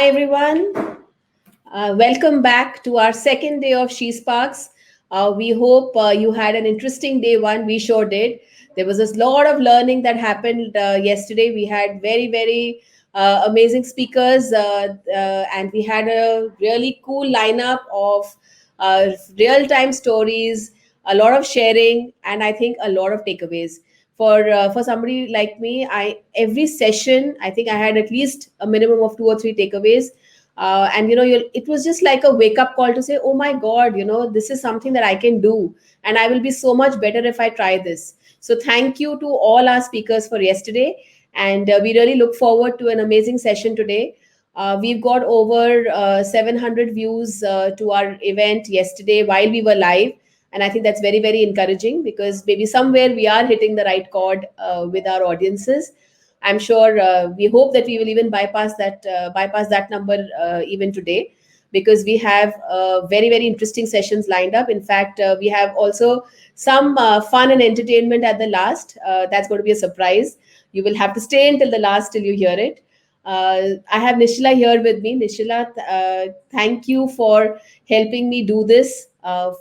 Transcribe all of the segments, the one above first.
Hi, everyone. Welcome back to our second day of She Sparks. We hope you had an interesting day one. We sure did. There was a lot of learning that happened yesterday. We had very amazing speakers, and we had a really cool lineup of real time stories, a lot of sharing, and I think a lot of takeaways. For somebody like me, I every session I think I had at least a minimum of two or three takeaways, and it was just like a wake up call to say, oh my god, this is something that I can do, and I will be so much better if I try this. So thank you to all our speakers for yesterday, and we really look forward to an amazing session today. We've got over 700 views to our event yesterday while we were live, and I think that's very encouraging, because maybe somewhere we are hitting the right chord with our audiences. I'm sure we hope that we will even bypass that number even today, because we have very interesting sessions lined up. In fact, we have also some fun and entertainment at the last. That's going to be a surprise. You will have to stay until the last till you hear it. I have Nishila here with me. Nishila, thank you for helping me do this,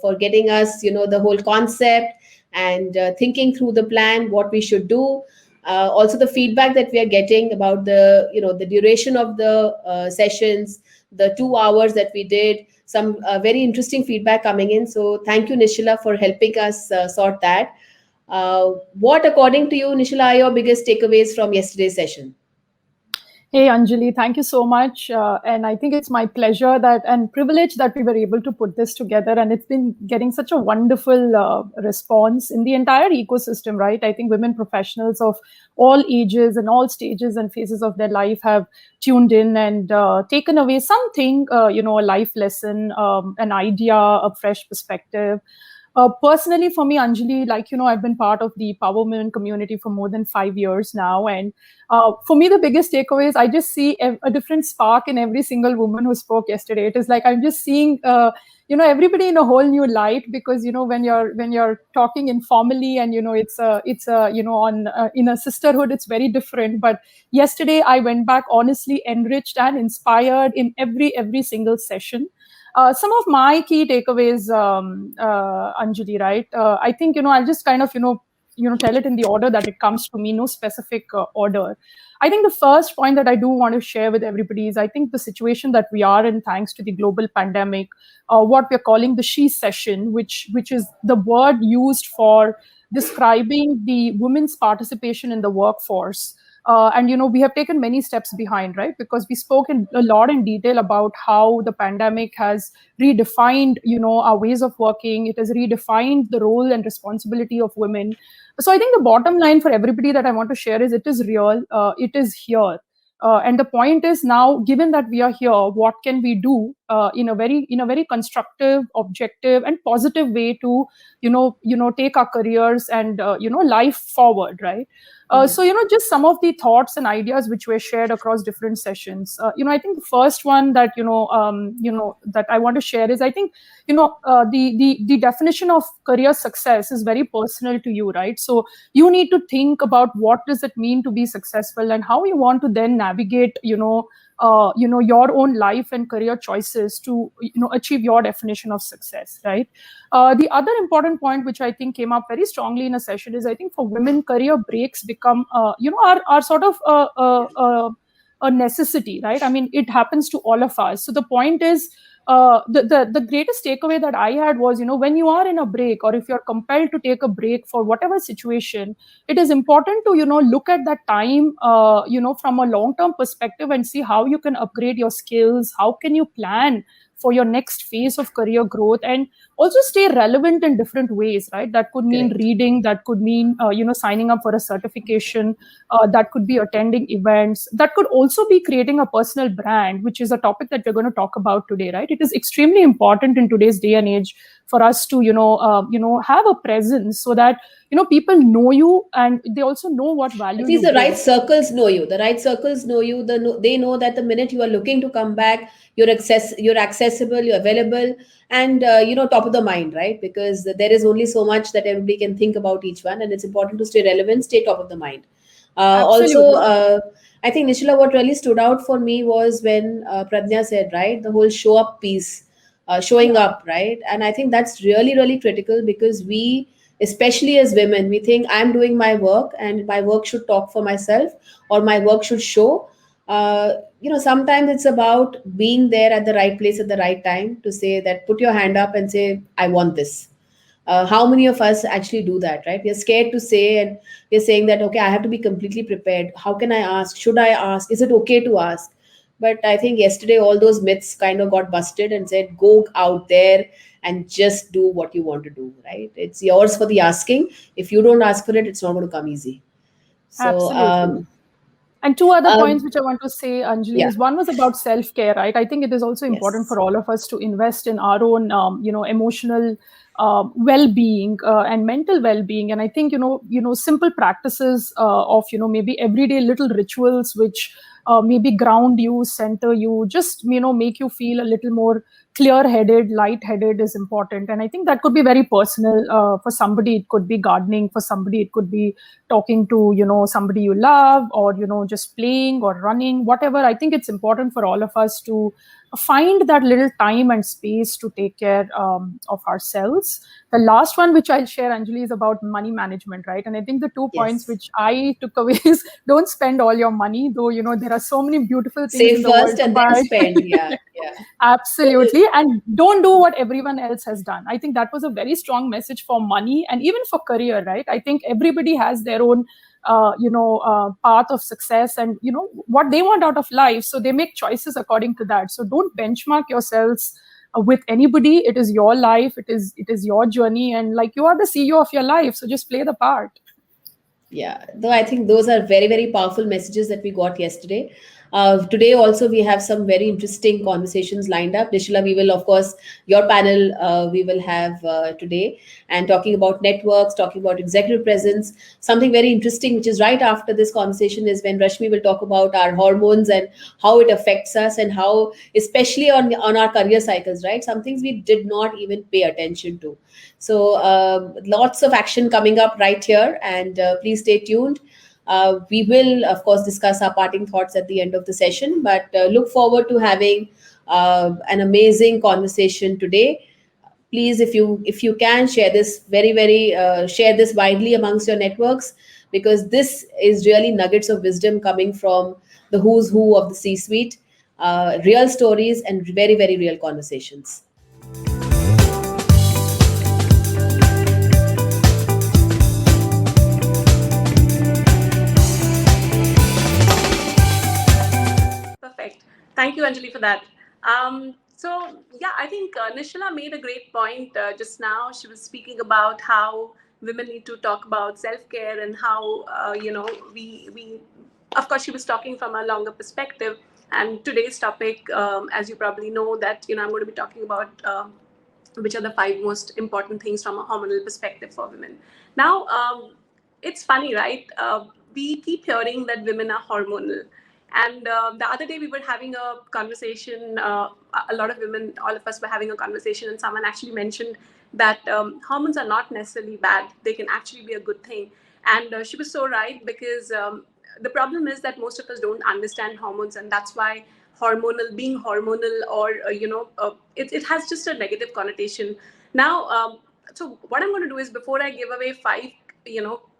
for getting us, the whole concept, and thinking through the plan, what we should do. Also the feedback that we are getting about the duration of the sessions, the 2 hours that we did, some very interesting feedback coming in. So thank you, Nishila, for helping us sort that. What, according to you, Nishila, are your biggest takeaways from yesterday's session? Hey, Anjali, thank you so much. And I think it's my pleasure and privilege that we were able to put this together. And it's been getting such a wonderful response in the entire ecosystem, right? I think women professionals of all ages and all stages and phases of their life have tuned in and taken away something, a life lesson, an idea, a fresh perspective. Personally, for me, Anjali, I've been part of the Power Women community for more than 5 years now. And for me, the biggest takeaway is I just see a different spark in every single woman who spoke yesterday. It is like I'm just seeing, everybody in a whole new light, because, when you're talking informally and, in a sisterhood, it's very different. But yesterday I went back honestly enriched and inspired in every single session. Some of my key takeaways, Anjali, right? I think, I'll just kind of, tell it in the order that it comes to me, no specific order. I think the first point that I do want to share with everybody is I think the situation that we are in, thanks to the global pandemic, what we're calling the Shecession, which is the word used for describing the women's participation in the workforce. And we have taken many steps behind, right? Because we spoke a lot in detail about how the pandemic has redefined our ways of working. It has redefined the role and responsibility of women. So I think the bottom line for everybody that I want to share is it is real, it is here. And the point is now, given that we are here, what can we do in a very constructive, objective, and positive way to take our careers and life forward, right? So just some of the thoughts and ideas which were shared across different sessions. I think the first one that that I want to share is I think the definition of career success is very personal to you, right? So you need to think about what does it mean to be successful and how you want to then navigate your own life and career choices to achieve your definition of success, right? The other important point which I think came up very strongly in a session is I think for women, career breaks become are sort of a necessity, right? I mean, it happens to all of us. So the point is, the greatest takeaway that I had was, when you are in a break, or if you're compelled to take a break for whatever situation, it is important to, look at that time, from a long-term perspective and see how you can upgrade your skills, how can you plan for your next phase of career growth, and also stay relevant in different ways, right? That could mean reading, that could mean, signing up for a certification, that could be attending events, that could also be creating a personal brand, which is a topic that we're going to talk about today, right? It is extremely important in today's day and age for us to, have a presence so that, people know you and they also know what value. At least the right circles know you. The right circles know you. They know that the minute you are looking to come back, you're accessible, you're available, and top of the mind, right? Because there is only so much that everybody can think about each one, and it's important to stay relevant, stay top of the mind. Also, I think, Nishila, what really stood out for me was when Pradnya said, right, the whole show up piece, showing Yeah, up, right? And I think that's really, really critical because we, especially as women, we think I'm doing my work and my work should talk for myself or my work should show. Sometimes it's about being there at the right place at the right time to say that, put your hand up and say, I want this. How many of us actually do that, right? We're scared to say, and we're saying that, okay, I have to be completely prepared. How can I ask? Should I ask? Is it okay to ask? But I think yesterday all those myths kind of got busted and said, go out there and just do what you want to do, right? It's yours for the asking. If you don't ask for it, it's not going to come easy. So absolutely. And two other um, points which I want to say, Anjali, yeah. is one was about self-care, right? I think it is also important Yes. for all of us to invest in our own, emotional well-being and mental well-being. And I think, simple practices of, maybe everyday little rituals which maybe ground you, center you, just, make you feel a little more clear-headed, light-headed is important. And I think that could be very personal. For somebody, it could be gardening. For somebody, it could be talking to somebody you love, or just playing or running, whatever. I think it's important for all of us to find that little time and space to take care of ourselves. The last one which I'll share, Anjali, is about money management, right? And I think the 2 points Yes. which I took away is, don't spend all your money, though there are so many beautiful things in Save the world first to and then buy. spend. Yeah. Yeah. Absolutely. And don't do what everyone else has done. I think that was a very strong message for money and even for career, right? I think everybody has their own, path of success and, what they want out of life. So they make choices according to that. So don't benchmark yourselves with anybody. It is your life. It is your journey. And like, you are the CEO of your life. So just play the part. Yeah, though I think those are very, very powerful messages that we got yesterday. Today also we have some very interesting conversations lined up. Nishila, we will, of course, your panel we will have today, and talking about networks, talking about executive presence. Something very interesting, which is right after this conversation, is when Rashmi will talk about our hormones and how it affects us, and how, especially on our career cycles, right? Some things we did not even pay attention to. So lots of action coming up right here, and please stay tuned. We will, of course, discuss our parting thoughts at the end of the session, but look forward to having an amazing conversation today. Please, if you can, share this share this widely amongst your networks, because this is really nuggets of wisdom coming from the who's who of the C-suite, real stories and very, very real conversations. Perfect. Thank you, Anjali, for that. So, yeah, I think Nishila made a great point just now. She was speaking about how women need to talk about self care and how, we, of course, she was talking from a longer perspective. And today's topic, as you probably know, that, I'm going to be talking about. Which are the five most important things from a hormonal perspective for women. Now, it's funny, right? We keep hearing that women are hormonal. And the other day we were having a conversation, a lot of women, all of us were having a conversation, and someone actually mentioned that hormones are not necessarily bad. They can actually be a good thing. And she was so right, because the problem is that most of us don't understand hormones, and that's why being hormonal, or it has just a negative connotation now. So what I'm going to do is, before I give away five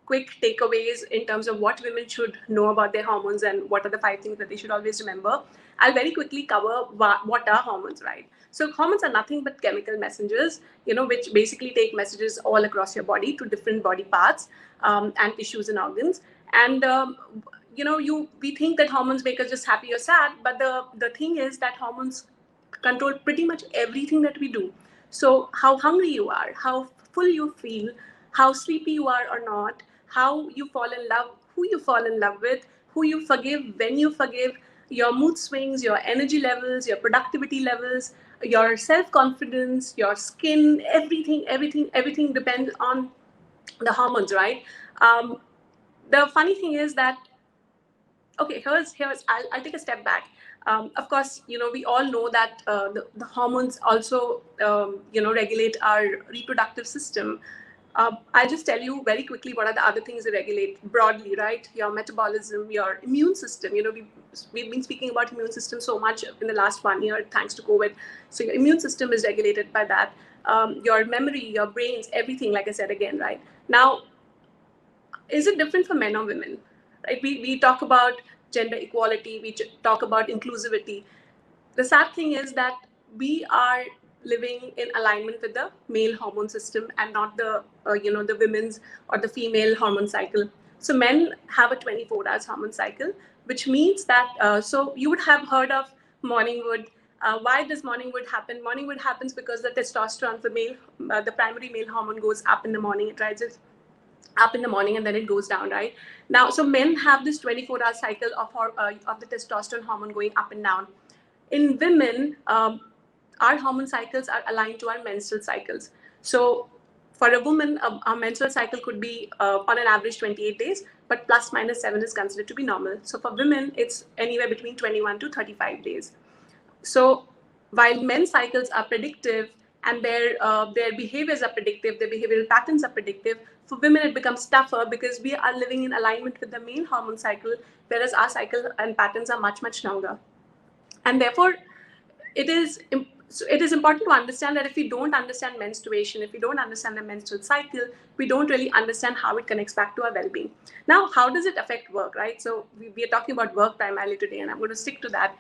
quick takeaways in terms of what women should know about their hormones and what are the five things that they should always remember, I'll very quickly cover what are hormones, right? So hormones are nothing but chemical messengers, which basically take messages all across your body to different body parts, and tissues and organs. And we think that hormones make us just happy or sad, but the thing is that hormones control pretty much everything that we do. So how hungry you are, how full you feel, how sleepy you are or not, how you fall in love, who you fall in love with, who you forgive, when you forgive, your mood swings, your energy levels, your productivity levels, your self confidence, your skin, everything depends on the hormones, right? um, the funny thing is that, okay, here's I'll take a step back. Of course, we all know that the hormones also regulate our reproductive system. I'll just tell you very quickly what are the other things that regulate broadly, right? Your metabolism, your immune system. We've been speaking about immune system so much in the last 1 year, thanks to COVID. So your immune system is regulated by that. Your memory, your brains, everything, like I said again, right? Now, is it different for men or women? Right? We talk about gender equality, we talk about inclusivity. The sad thing is that we are living in alignment with the male hormone system and not the women's or the female hormone cycle. So men have a 24 hours hormone cycle, which means that so you would have heard of morning wood. Why does morning wood happen? Morning wood happens because the testosterone, the primary male hormone, goes up in the morning. It rises up in the morning and then it goes down, right? Now, so men have this 24-hour cycle of the testosterone hormone going up and down. In women, our hormone cycles are aligned to our menstrual cycles. So for a woman, our menstrual cycle could be on an average 28 days, but plus minus 7 is considered to be normal. So for women, it's anywhere between 21 to 35 days. So while men's cycles are predictive and their behaviors are predictive, their behavioral patterns are predictive, for women it becomes tougher because we are living in alignment with the male hormone cycle, whereas our cycle and patterns are much, much longer. And therefore, it is important to understand that if we don't understand menstruation, if we don't understand the menstrual cycle, we don't really understand how it connects back to our well-being. Now, how does it affect work, right? So we are talking about work primarily today, and I'm going to stick to that.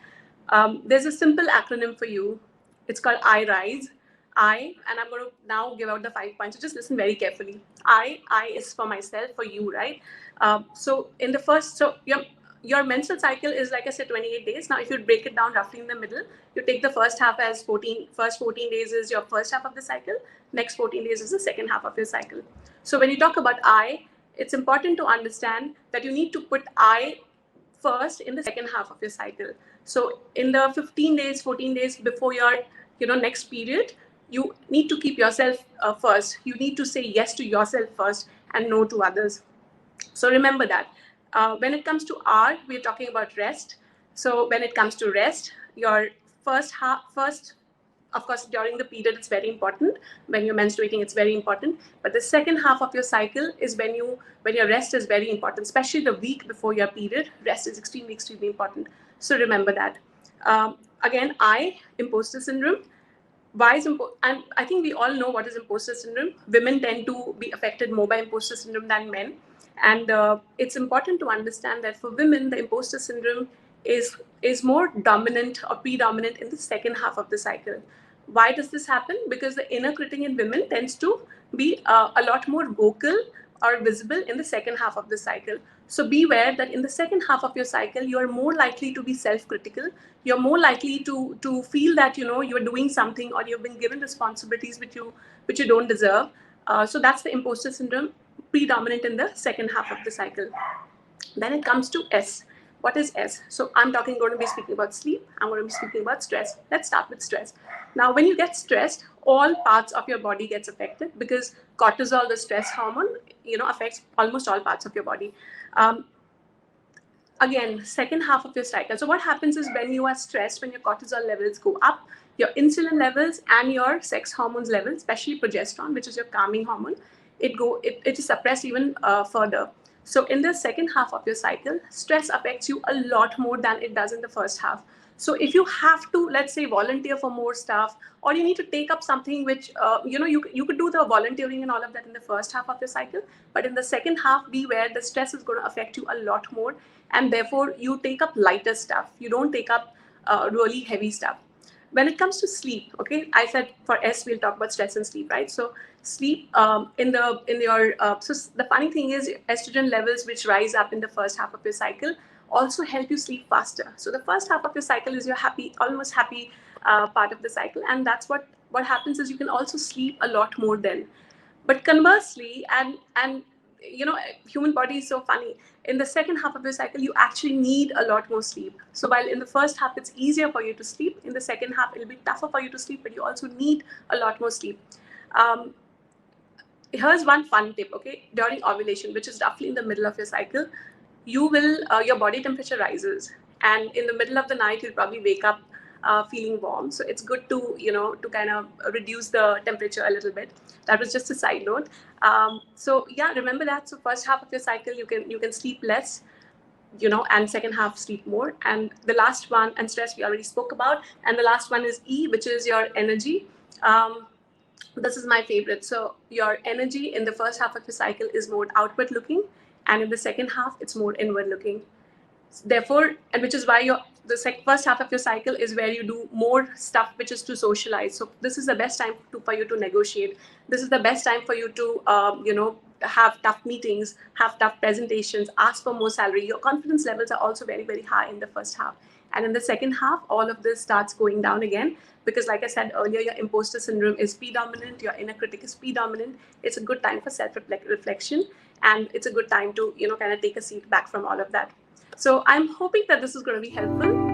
There's a simple acronym for you. It's called IRISE. And I'm going to now give out the 5 points. So just listen very carefully. I is for myself, for you, right? So in the first, so your menstrual cycle is, like I said, 28 days. Now, if you break it down roughly in the middle, you take the first half as 14. First 14 days is your first half of the cycle. Next 14 days is the second half of your cycle. So when you talk about it's important to understand that you need to put I first in the second half of your cycle. So in the 15 days, 14 days before your next period, you need to keep yourself first. You need to say yes to yourself first and no to others. So remember that. When it comes to R, we're talking about rest. So when it comes to rest, your first, of course, during the period, it's very important. When you're menstruating, it's very important. But the second half of your cycle is when your rest is very important, especially the week before your period. Rest is extremely, extremely important. So remember that. Again, imposter syndrome. And I think we all know what is imposter syndrome. Women tend to be affected more by imposter syndrome than men. And it's important to understand that for women, the imposter syndrome is more dominant or predominant in the second half of the cycle. Why does this happen? Because the inner critic in women tends to be a lot more vocal or visible in the second half of the cycle. So beware that in the second half of your cycle, you are more likely to be self-critical. You're more likely to feel that you're doing something or you've been given responsibilities which you don't deserve. So that's the imposter syndrome, predominant in the second half of the cycle. Then it comes to S. What is S? So I'm going to be speaking about sleep. I'm going to be speaking about stress. Let's start with stress. Now, when you get stressed, all parts of your body gets affected because cortisol, the stress hormone, affects almost all parts of your body. Again, second half of your cycle. So what happens is when you are stressed, when your cortisol levels go up, your insulin levels and your sex hormones levels, especially progesterone, which is your calming hormone, it is suppressed even further. So in the second half of your cycle, stress affects you a lot more than it does in the first half. So if you have to, let's say, volunteer for more stuff, or you need to take up something which, you could do the volunteering and all of that in the first half of your cycle. But in the second half, beware, the stress is going to affect you a lot more. And therefore, you take up lighter stuff. You don't take up really heavy stuff. When it comes to sleep, okay, I said for S, we'll talk about stress and sleep, right? So sleep so the funny thing is estrogen levels which rise up in the first half of your cycle also help you sleep faster. So the first half of your cycle is your almost happy part of the cycle. And that's what happens is you can also sleep a lot more then. But conversely, and human body is so funny. In the second half of your cycle, you actually need a lot more sleep. So while in the first half, it's easier for you to sleep, in the second half, it'll be tougher for you to sleep, but you also need a lot more sleep. Here's one fun tip, okay? During ovulation, which is roughly in the middle of your cycle, your body temperature rises. And in the middle of the night, you'll probably wake up feeling warm. So it's good to, to kind of reduce the temperature a little bit. That was just a side note. So yeah, remember that. So first half of your cycle, you can sleep less, and second half sleep more. And the last one, and stress, we already spoke about. And the last one is E, which is your energy. This is my favorite. So your energy in the first half of your cycle is more outward looking, and in the second half, it's more inward looking. Therefore, and which is why first half of your cycle is where you do more stuff which is to socialize. So this is the best time for you to negotiate. This is the best time for you to have tough meetings, have tough presentations, ask for more salary. Your confidence levels are also very, very high in the first half. And in the second half, all of this starts going down again, because like I said earlier, your imposter syndrome is P dominant, your inner critic is P dominant. It's a good time for self-reflection, and it's a good time to kind of take a seat back from all of that. So I'm hoping that this is going to be helpful.